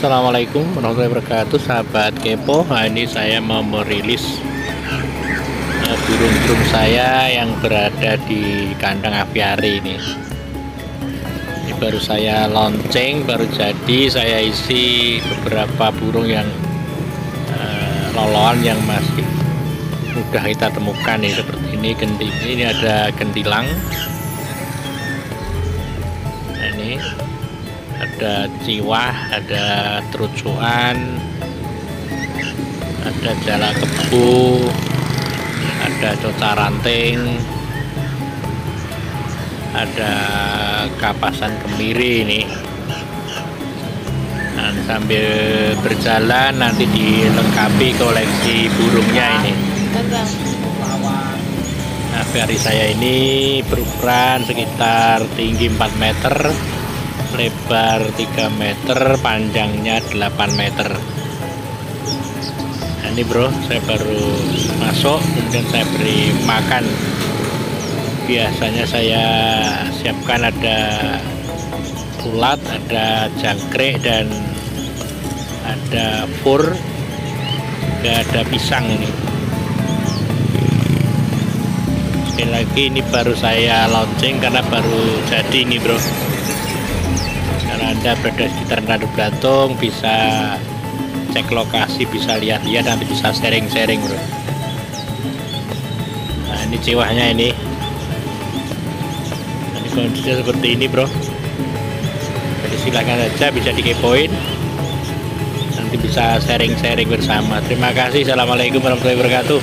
Assalamualaikum warahmatullahi wabarakatuh, sahabat kepo. Nah, ini saya mau merilis burung-burung saya yang berada di kandang apiari ini. Ini baru saya launching, baru jadi saya isi beberapa burung yang loloan yang masih mudah kita temukan nih, seperti ini. Ini ada gentilang. Nah, ini ada ciwah, ada terucuan, ada jala kebu, ada coca ranting, ada kapasan kemiri ini. Nah, sambil berjalan nanti dilengkapi koleksi burungnya ini. Nah, apiari saya ini berukuran sekitar tinggi 4 meter, lebar 3 meter, panjangnya 8 meter. Nah, ini bro, saya baru masuk, kemudian saya beri makan. Biasanya saya siapkan ada ulat, ada jangkrik, dan ada fur, juga ada pisang ini. Sekali lagi, ini baru saya launching karena baru jadi ini bro. Kalau Anda berada di sekitar Radu Blantung, bisa cek lokasi, bisa lihat-lihat, nanti bisa sharing-sharing bro. Nah, ini ciwahnya ini. Ini kondisinya seperti ini bro. Jadi silakan saja, bisa dikepoin, nanti bisa sharing-sharing bersama. Terima kasih. Assalamualaikum warahmatullahi wabarakatuh.